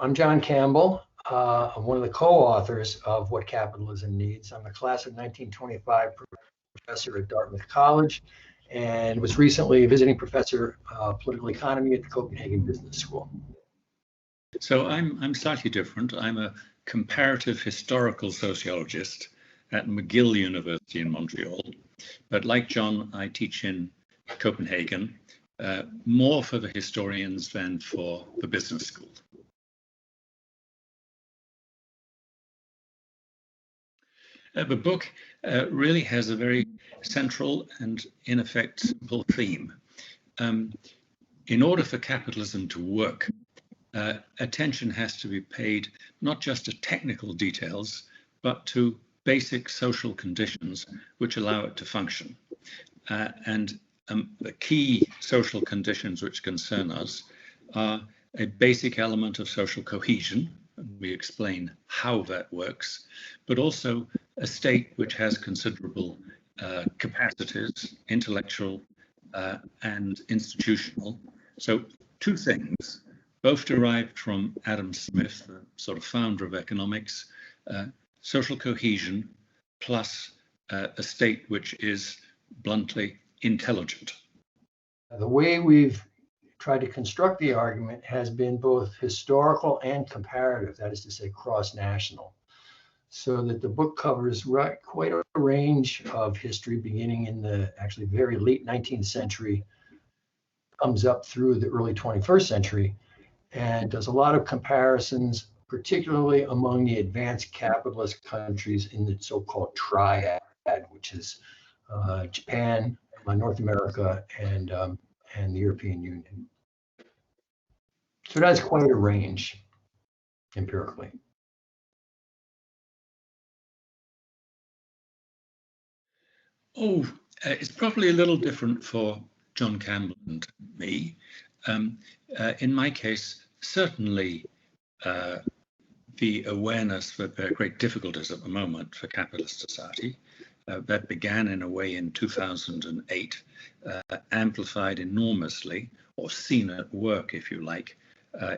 I'm John Campbell. I'm one of the co-authors of What Capitalism Needs. I'm a class of 1925 professor at Dartmouth College and was recently a visiting professor of political economy at the Copenhagen Business School. So I'm slightly different. I'm a comparative historical sociologist at McGill University in Montreal. But like John, I teach in Copenhagen, more for the historians than for the business school. The book really has a very central and, in effect, simple theme. In order for capitalism to work, attention has to be paid not just to technical details, but to basic social conditions which allow it to function. The key social conditions which concern us are a basic element of social cohesion, and we explain how that works, but also a state which has considerable capacities, intellectual and institutional. So two things, both derived from Adam Smith, the sort of founder of economics, social cohesion plus a state which is bluntly intelligent. The way we've tried to construct the argument has been both historical and comparative, that is to say cross-national, so that the book covers quite a range of history beginning in the actually very late 19th century, comes up through the early 21st century, and does a lot of comparisons, particularly among the advanced capitalist countries in the so-called triad, which is Japan, North America, and the European Union. So that's quite a range empirically. It's probably a little different for John Campbell and me. In my case, certainly the awareness that there are great difficulties at the moment for capitalist society, that began in a way in 2008, amplified enormously, or seen at work, if you like,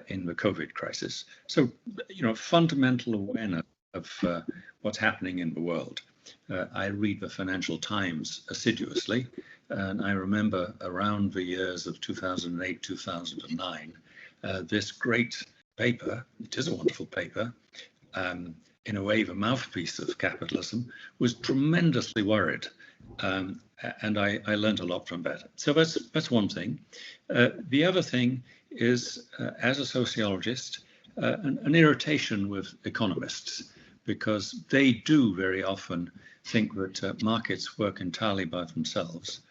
in the COVID crisis. So, fundamental awareness of what's happening in the world. I read the Financial Times assiduously, and I remember around the years of 2008, 2009, this great paper, it is a wonderful paper, in a way the mouthpiece of capitalism, was tremendously worried. And I learned a lot from that. So that's one thing. The other thing is, as a sociologist, an irritation with economists, because they do very often think that markets work entirely by themselves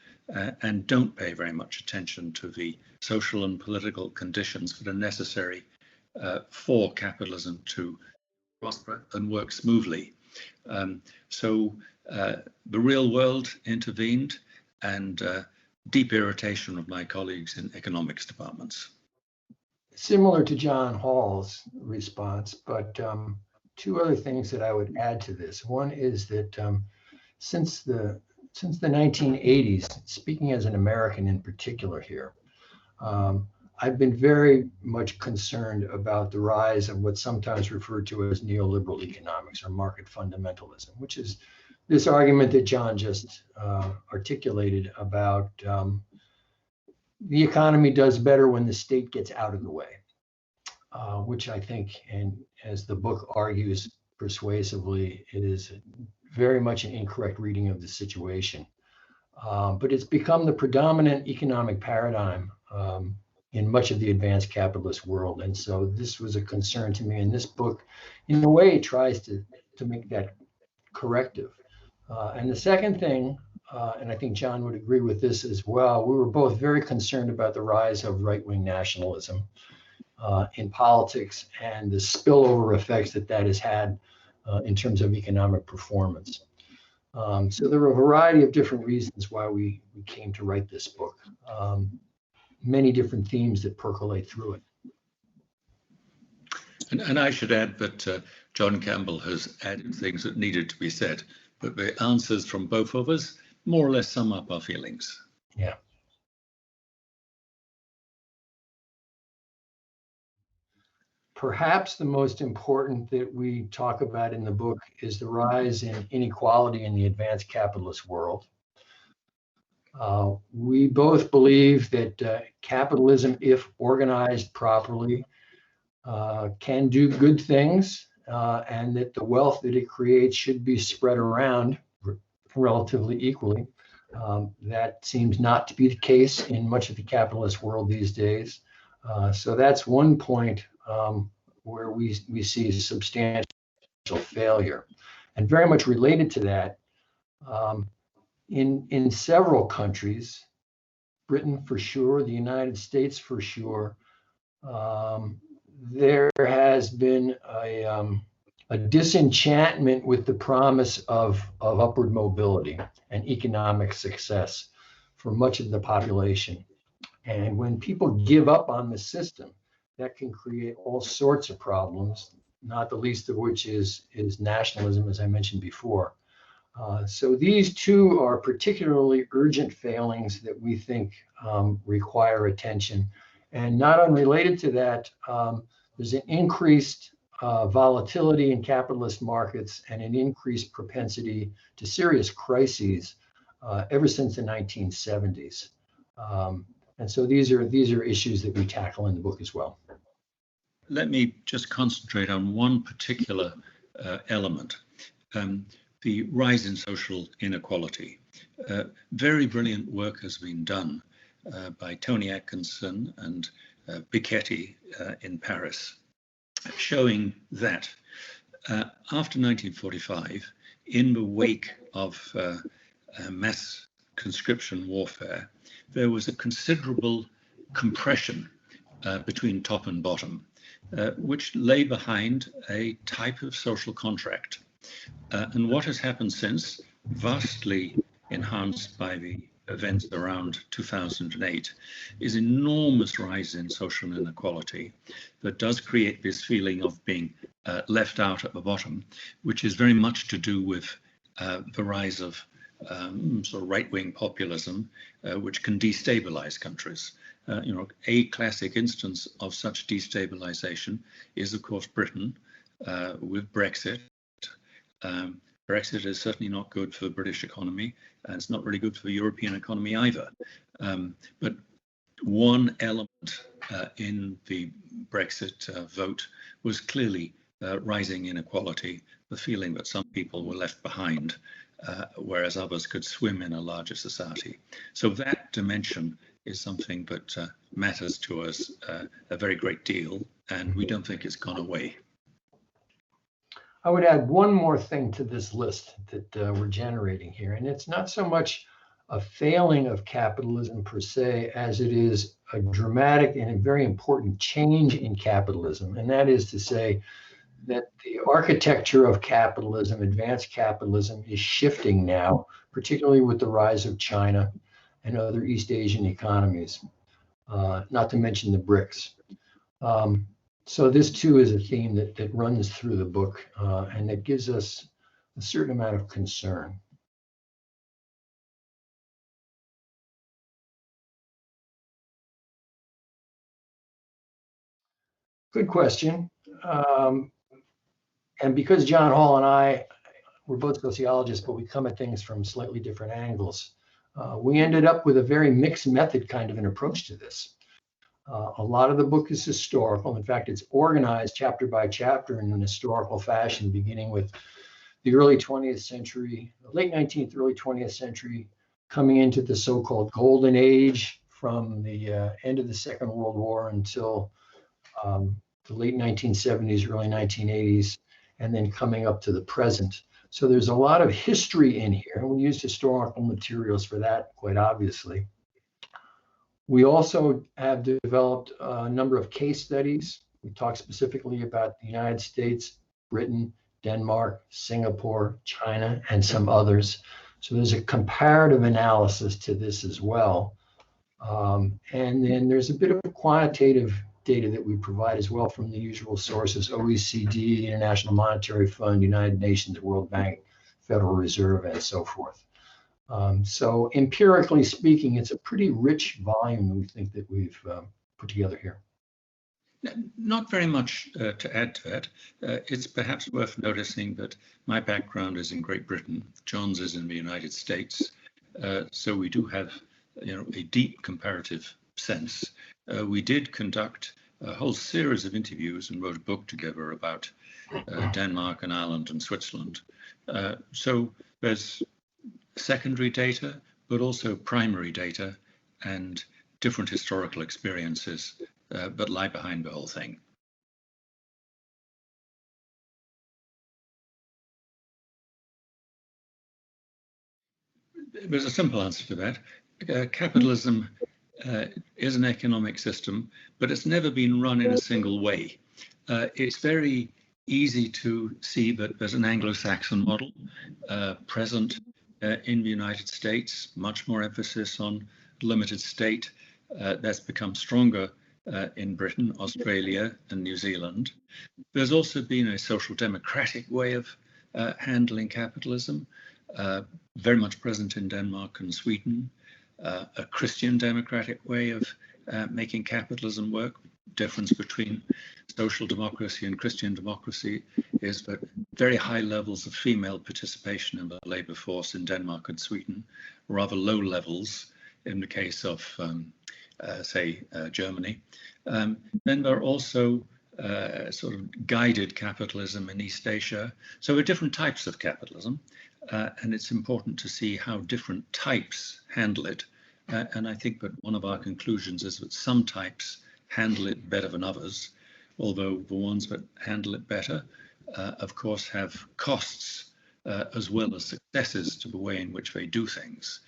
and don't pay very much attention to the social and political conditions that are necessary for capitalism to prosper and work smoothly. So the real world intervened, and deep irritation of my colleagues in economics departments. Similar to John Hall's response, but two other things that I would add to this. One is that since the 1980s, speaking as an American in particular here, I've been very much concerned about the rise of what's sometimes referred to as neoliberal economics or market fundamentalism, which is this argument that John just articulated about the economy does better when the state gets out of the way, which I think, and as the book argues persuasively, it is very much an incorrect reading of the situation. But it's become the predominant economic paradigm in much of the advanced capitalist world. And so this was a concern to me. And this book, in a way, tries to make that corrective. And the second thing, and I think John would agree with this as well, we were both very concerned about the rise of right-wing nationalism in politics and the spillover effects that has had in terms of economic performance. So there were a variety of different reasons why we came to write this book. Many different themes that percolate through it. And I should add that John Campbell has added things that needed to be said, but the answers from both of us more or less sum up our feelings. Yeah. perhaps the most important that we talk about in the book is the rise in inequality in the advanced capitalist world. We both believe that capitalism, if organized properly, can do good things, and that the wealth that it creates should be spread around relatively equally. That seems not to be the case in much of the capitalist world these days. So that's one point where we see substantial failure. And very much related to that, in several countries, Britain for sure, the United States for sure, there has been a disenchantment with the promise of upward mobility and economic success for much of the population. And when people give up on the system, that can create all sorts of problems, not the least of which is nationalism, as I mentioned before. So these two are particularly urgent failings that we think require attention. And not unrelated to that, there's an increased volatility in capitalist markets and an increased propensity to serious crises ever since the 1970s. And so these are issues that we tackle in the book as well. Let me just concentrate on one particular element. The rise in social inequality. Very brilliant work has been done by Tony Atkinson and Piketty in Paris, showing that after 1945, in the wake of mass conscription warfare, there was a considerable compression between top and bottom, which lay behind a type of social contract. And what has happened since, vastly enhanced by the events around 2008, is enormous rise in social inequality that does create this feeling of being left out at the bottom, which is very much to do with the rise of sort of right-wing populism, which can destabilize countries. A classic instance of such destabilization is, of course, Britain with Brexit. Brexit is certainly not good for the British economy, and it's not really good for the European economy either. But one element in the Brexit vote was clearly rising inequality, the feeling that some people were left behind, whereas others could swim in a larger society. So that dimension is something that matters to us a very great deal, and we don't think it's gone away. I would add one more thing to this list that we're generating here, and it's not so much a failing of capitalism per se as it is a dramatic and a very important change in capitalism. And that is to say that the architecture of capitalism, advanced capitalism, is shifting now, particularly with the rise of China and other East Asian economies, not to mention the BRICS. So this too is a theme that runs through the book and that gives us a certain amount of concern. Good question. And because John Hall and I, we're both sociologists, but we come at things from slightly different angles, we ended up with a very mixed method kind of an approach to this. A lot of the book is historical. In fact, it's organized chapter by chapter in an historical fashion, beginning with the early 20th century, late 19th, early 20th century, coming into the so-called golden age from the end of the Second World War until the late 1970s, early 1980s, and then coming up to the present. So there's a lot of history in here. We used historical materials for that, quite obviously. We also have developed a number of case studies. We talk specifically about the United States, Britain, Denmark, Singapore, China, and some others. So there's a comparative analysis to this as well. And then there's a bit of quantitative data that we provide as well from the usual sources: OECD, International Monetary Fund, United Nations, World Bank, Federal Reserve, and so forth. So empirically speaking, it's a pretty rich volume we think that we've put together here. Not very much to add to that. It's perhaps worth noticing that my background is in Great Britain, John's is in the United States, so we do have, a deep comparative sense. We did conduct a whole series of interviews and wrote a book together about Denmark and Ireland and Switzerland. So there's secondary data, but also primary data and different historical experiences that lie behind the whole thing. There's a simple answer to that. Capitalism is an economic system, but it's never been run in a single way. It's very easy to see that there's an Anglo-Saxon model present in the United States, much more emphasis on limited state. That's become stronger in Britain, Australia, and New Zealand. There's also been a social democratic way of handling capitalism, very much present in Denmark and Sweden. A Christian democratic way of making capitalism work. Difference between social democracy and Christian democracy is that very high levels of female participation in the labour force in Denmark and Sweden, rather low levels in the case of, say, Germany. Then there are also sort of guided capitalism in East Asia. So there are different types of capitalism, and it's important to see how different types handle it. And I think that one of our conclusions is that some types handle it better than others, although the ones that handle it better, of course, have costs as well as successes to the way in which they do things.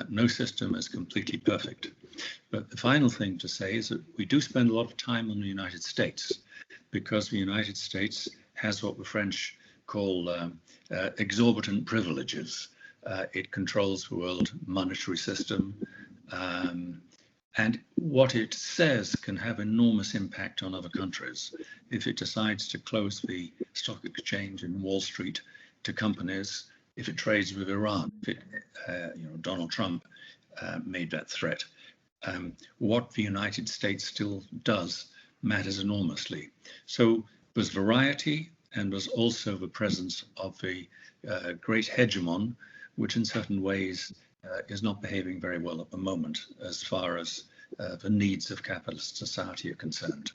No system is completely perfect. But the final thing to say is that we do spend a lot of time on the United States, because the United States has what the French call exorbitant privileges. It controls the world monetary system, and what it says can have enormous impact on other countries. If it decides to close the stock exchange and Wall Street to companies, if it trades with Iran, if it, Donald Trump made that threat, what the United States still does matters enormously. So there's variety, and there's also the presence of the great hegemon, which in certain ways is not behaving very well at the moment as far as the needs of capitalist society are concerned.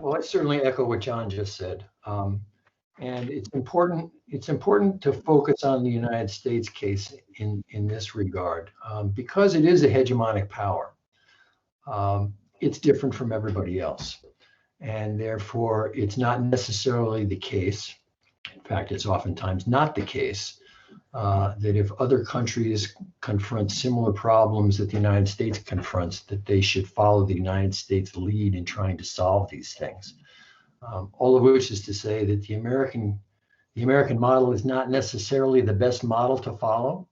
Well, I certainly echo what John just said. And it's important to focus on the United States case in this regard, because it is a hegemonic power. It's different from everybody else. And therefore, it's not necessarily the case. In fact, it's oftentimes not the case that if other countries confront similar problems that the United States confronts, that they should follow the United States lead in trying to solve these things. All of which is to say that the American model is not necessarily the best model to follow,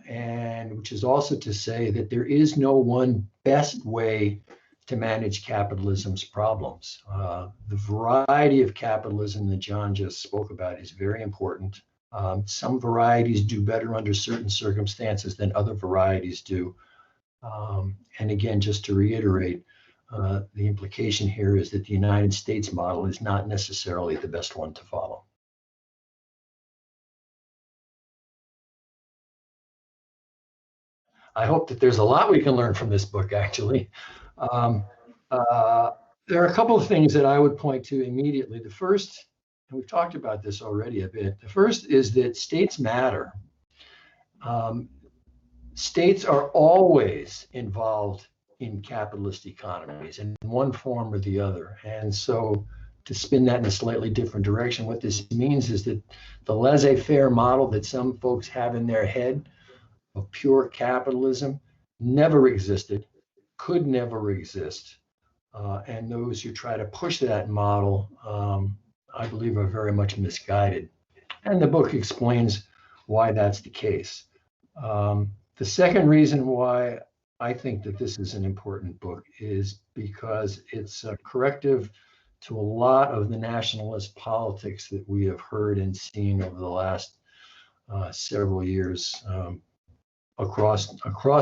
and which is also to say that there is no one best way to manage capitalism's problems. The variety of capitalism that John just spoke about is very important. Some varieties do better under certain circumstances than other varieties do. And again, just to reiterate, the implication here is that the United States model is not necessarily the best one to follow. I hope that there's a lot we can learn from this book, actually. There are a couple of things that I would point to immediately. The first, and we've talked about this already a bit, the first is that states matter. States are always involved in capitalist economies in one form or the other. And so to spin that in a slightly different direction, what this means is that the laissez-faire model that some folks have in their head of pure capitalism never existed, could never exist. And those who try to push that model, I believe, are very much misguided. And the book explains why that's the case. The second reason why I think that this is an important book is because it's a corrective to a lot of the nationalist politics that we have heard and seen over the last several years across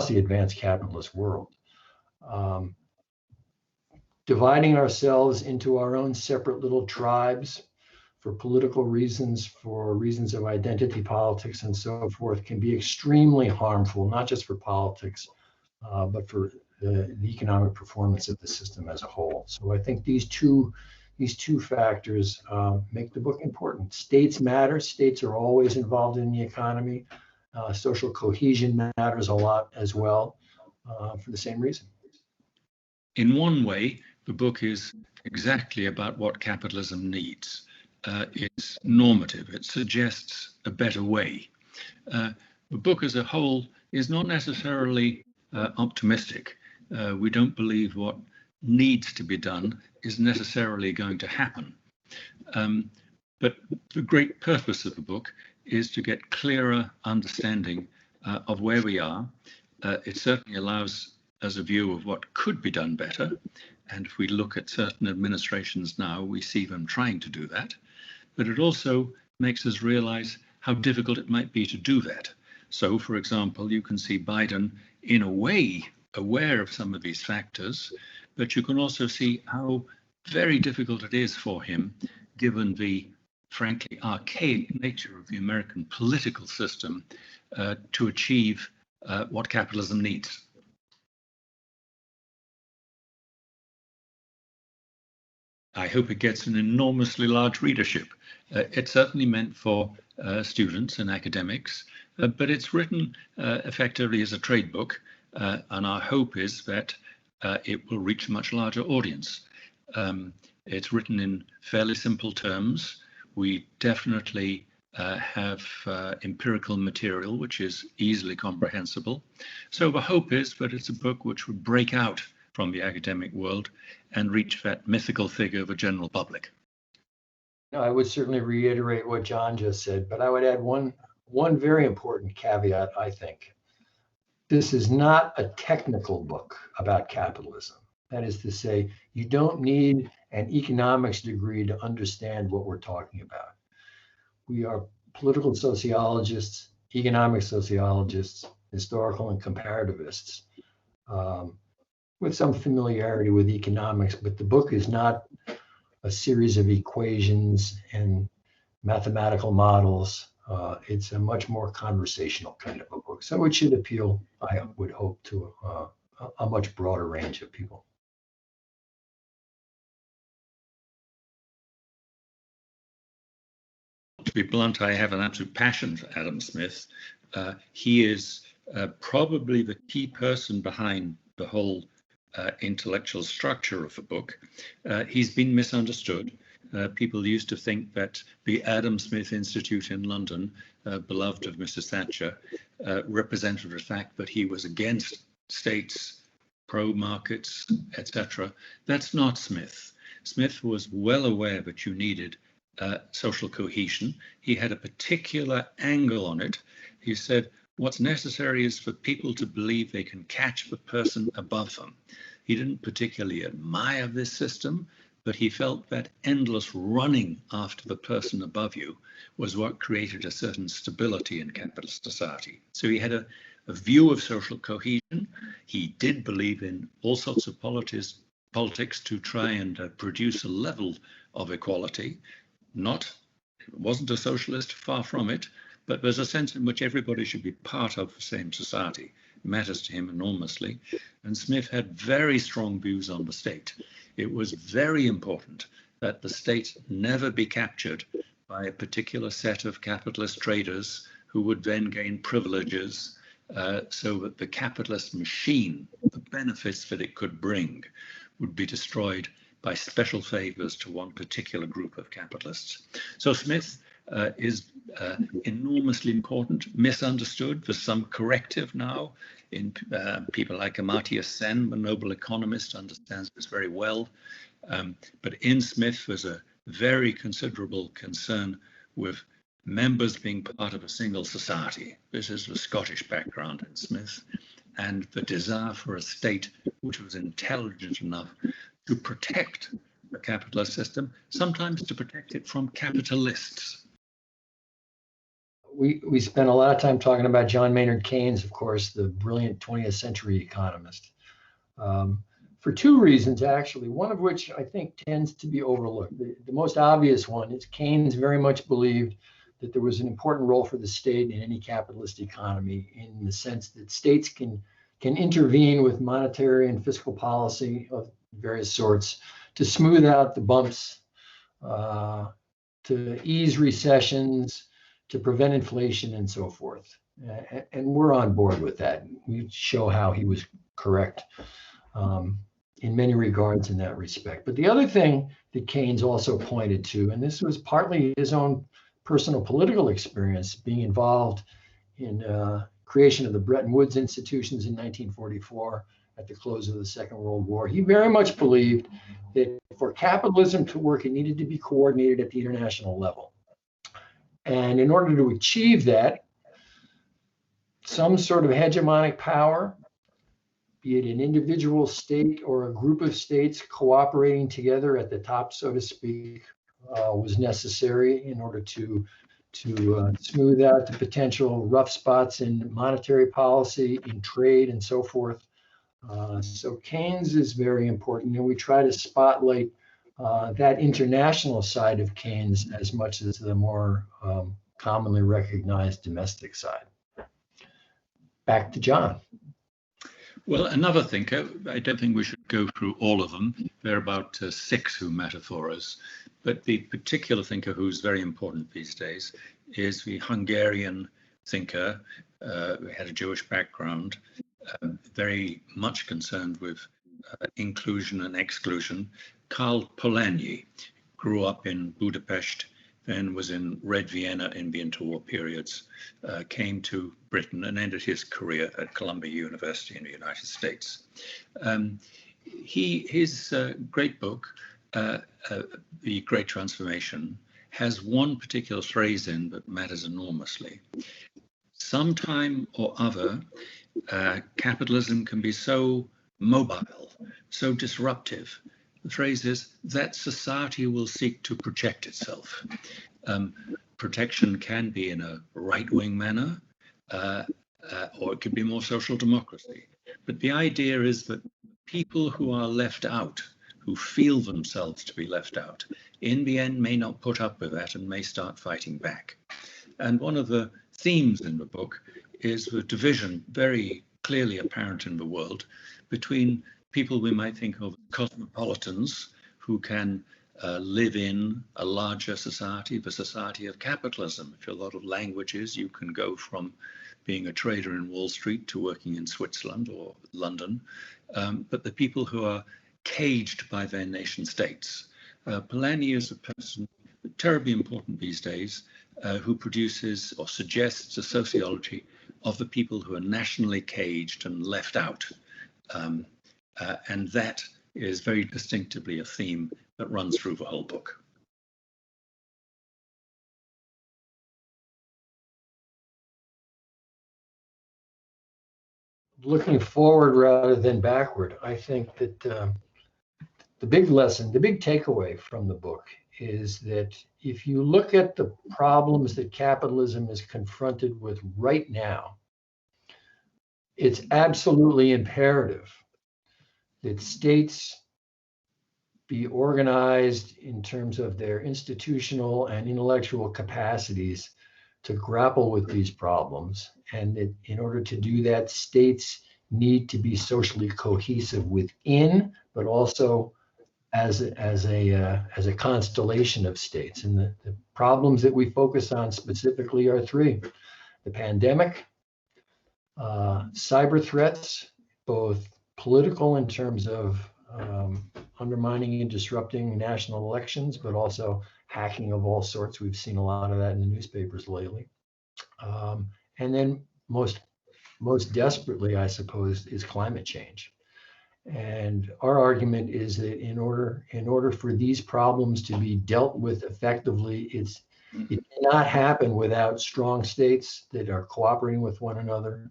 the advanced capitalist world. dividing ourselves into our own separate little tribes for political reasons, for reasons of identity politics and so forth, can be extremely harmful, not just for politics, but for the economic performance of the system as a whole. So I think these two factors make the book important. States matter. States are always involved in the economy. Social cohesion matters a lot as well, for the same reason. In one way, the book is exactly about what capitalism needs. It's normative. It suggests a better way. The book as a whole is not necessarily optimistic. We don't believe what needs to be done is necessarily going to happen. But the great purpose of the book is to get clearer understanding of where we are. It certainly allows us a view of what could be done better. And if we look at certain administrations now, we see them trying to do that. But it also makes us realize how difficult it might be to do that. So, for example, you can see Biden in a way aware of some of these factors, but you can also see how very difficult it is for him, given the frankly archaic nature of the American political system, to achieve what capitalism needs. I hope it gets an enormously large readership. It's certainly meant for students and academics, but it's written effectively as a trade book, and our hope is that it will reach a much larger audience. It's written in fairly simple terms. We definitely have empirical material which is easily comprehensible. So the hope is that it's a book which would break out from the academic world and reach that mythical figure of the general public. No, I would certainly reiterate what John just said, but I would add one very important caveat, I think. This is not a technical book about capitalism. That is to say, you don't need an economics degree to understand what we're talking about. We are political sociologists, economic sociologists, historical and comparativists, with some familiarity with economics, but the book is not a series of equations and mathematical models. It's a much more conversational kind of a book. So it should appeal, I would hope, to a much broader range of people. To be blunt, I have an absolute passion for Adam Smith. He is probably the key person behind the whole intellectual structure of the book. He's been misunderstood. People used to think that the Adam Smith Institute in London, beloved of Mrs. Thatcher, represented the fact that he was against states, pro-markets, etc. That's not Smith. Smith was well aware that you needed social cohesion. He had a particular angle on it. He said, what's necessary is for people to believe they can catch the person above them. He didn't particularly admire this system, but he felt that endless running after the person above you was what created a certain stability in capitalist society. So he had a view of social cohesion. He did believe in all sorts of politics to try and produce a level of equality. It wasn't a socialist, far from it, but there's a sense in which everybody should be part of the same society. It matters to him enormously. And Smith had very strong views on the state. It was very important that the state never be captured by a particular set of capitalist traders who would then gain privileges, so that the capitalist machine, the benefits that it could bring, would be destroyed by special favors to one particular group of capitalists. So Smith is enormously important, misunderstood. There's some corrective now in people like Amartya Sen, the Nobel economist, understands this very well. But in Smith, there's a very considerable concern with members being part of a single society. This is the Scottish background in Smith, and the desire for a state which was intelligent enough to protect the capitalist system, sometimes to protect it from capitalists. We spent a lot of time talking about John Maynard Keynes, of course, the brilliant 20th century economist. for two reasons, actually, one of which I think tends to be overlooked. The most obvious one is Keynes very much believed that there was an important role for the state in any capitalist economy, in the sense that states can intervene with monetary and fiscal policy of various sorts to smooth out the bumps, to ease recessions, to prevent inflation, and so forth. And we're on board with that. We show how he was correct in many regards in that respect. But the other thing that Keynes also pointed to, and this was partly his own personal political experience, being involved in creation of the Bretton Woods institutions in 1944 at the close of the Second World War. He very much believed that for capitalism to work, it needed to be coordinated at the international level. And in order to achieve that, some sort of hegemonic power, be it an individual state or a group of states cooperating together at the top, so to speak, was necessary in order to smooth out the potential rough spots in monetary policy, in trade, and so forth. So Keynes is very important, and we try to spotlight that international side of Keynes as much as the more commonly recognized domestic side. Back to John. Well, another thinker, I don't think we should go through all of them. There are about 6 who matter for us. But the particular thinker who's very important these days is the Hungarian thinker who had a Jewish background, very much concerned with inclusion and exclusion. Karl Polanyi grew up in Budapest, then was in Red Vienna in the interwar periods, came to Britain and ended his career at Columbia University in the United States. His great book, The Great Transformation, has one particular phrase in that matters enormously. Sometime or other, capitalism can be so mobile, so disruptive. The phrase is that society will seek to protect itself. Protection can be in a right-wing manner, or it could be more social democracy. But the idea is that people who are left out, who feel themselves to be left out, in the end may not put up with that and may start fighting back. And one of the themes in the book is the division, very clearly apparent in the world, between people we might think of cosmopolitans who can live in a larger society, the society of capitalism. If you're a lot of languages, you can go from being a trader in Wall Street to working in Switzerland or London. But the people who are caged by their nation states. Polanyi is a person terribly important these days who produces or suggests a sociology of the people who are nationally caged and left out. And that is very distinctively a theme that runs through the whole book. Looking forward rather than backward, I think that the big lesson, the big takeaway from the book is that if you look at the problems that capitalism is confronted with right now, it's absolutely imperative that states be organized in terms of their institutional and intellectual capacities to grapple with these problems. And that in order to do that, states need to be socially cohesive within, but also as a constellation of states. And the problems that we focus on specifically are 3: the pandemic, cyber threats, both political in terms of undermining and disrupting national elections, but also hacking of all sorts. We've seen a lot of that in the newspapers lately. And then most desperately, I suppose, is climate change. And our argument is that in order for these problems to be dealt with effectively, it cannot happen without strong states that are cooperating with one another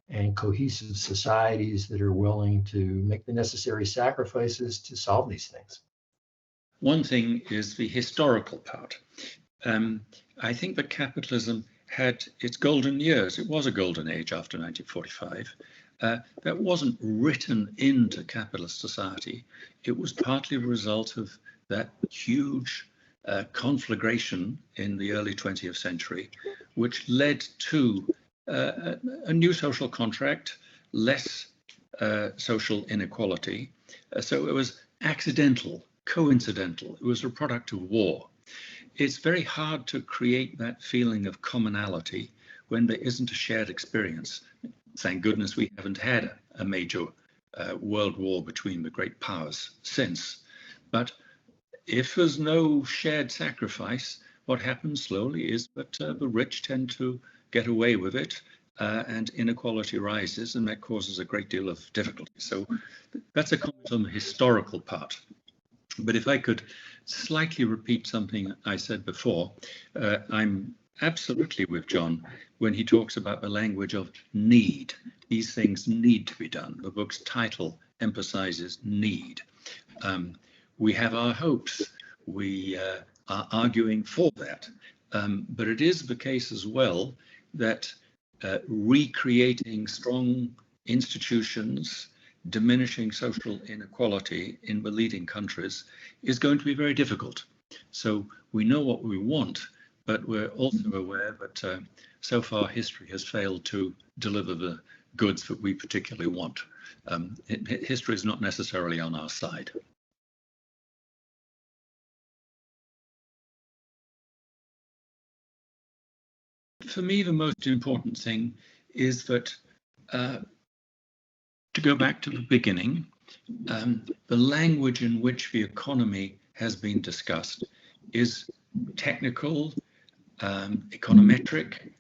and cohesive societies that are willing to make the necessary sacrifices to solve these things. One thing is the historical part. I think that capitalism had its golden years. It was a golden age after 1945. that wasn't written into capitalist society. It was partly a result of that huge conflagration in the early 20th century, which led to a new social contract, less social inequality. So it was accidental, coincidental. It was a product of war. It's very hard to create that feeling of commonality when there isn't a shared experience. Thank goodness we haven't had a major world war between the great powers since. But if there's no shared sacrifice, what happens slowly is that the rich tend to get away with it, and inequality rises, and that causes a great deal of difficulty. So that's a comment on the historical part. But if I could slightly repeat something I said before, I'm absolutely with John when he talks about the language of need. These things need to be done. The book's title emphasizes need. We have our hopes. We are arguing for that. But it is the case as well that recreating strong institutions, diminishing social inequality in the leading countries is going to be very difficult. So we know what we want, but we're also aware that so far history has failed to deliver the goods that we particularly want. History is not necessarily on our side. For me, the most important thing is that, to go back to the beginning, the language in which the economy has been discussed is technical, econometric.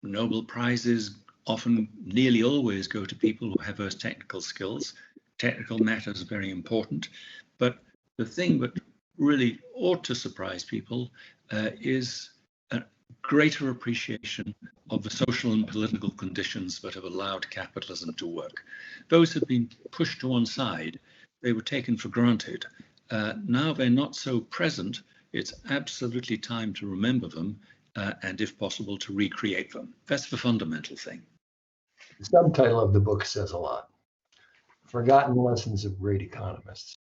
Nobel Prizes often, nearly always, go to people who have those technical skills. Technical matters are very important. But the thing that really ought to surprise people is a greater appreciation of the social and political conditions that have allowed capitalism to work. Those have been pushed to one side. They were taken for granted. Now they're not so present. It's absolutely time to remember them and, if possible, to recreate them. That's the fundamental thing. The subtitle of the book says a lot. Forgotten Lessons of Great Economists.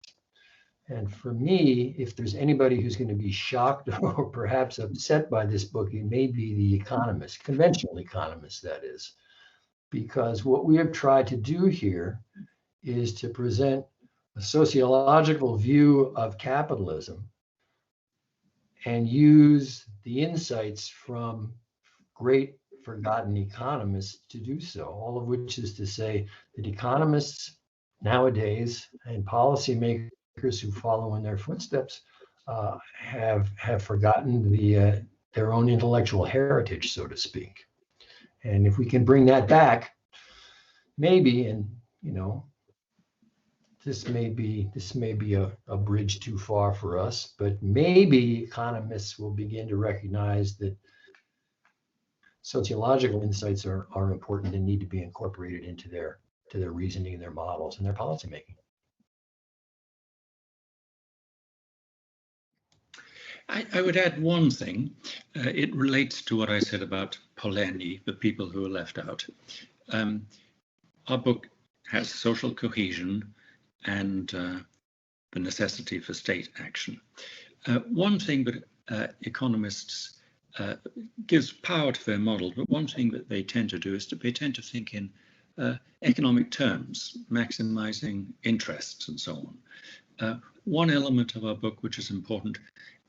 And for me, if there's anybody who's going to be shocked or perhaps upset by this book, it may be the economists, conventional economists, that is. Because what we have tried to do here is to present a sociological view of capitalism and use the insights from great forgotten economists to do so, all of which is to say that economists nowadays and policymakers who follow in their footsteps have forgotten their own intellectual heritage, so to speak. And if we can bring that back, maybe, and this may be a bridge too far for us, but maybe economists will begin to recognize that sociological insights are important and need to be incorporated into their reasoning, their models, and their policymaking. I would add one thing. It relates to what I said about Polanyi, the people who are left out. Our book has social cohesion and the necessity for state action. One thing that economists gives power to their model, but one thing that they tend to do is they tend to think in economic terms, maximizing interests and so on. One element of our book which is important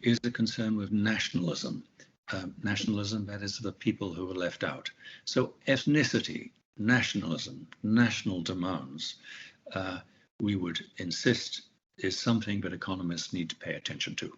is the concern with nationalism. Nationalism, that is, the people who are left out. So ethnicity, nationalism, national demands, we would insist is something that economists need to pay attention to.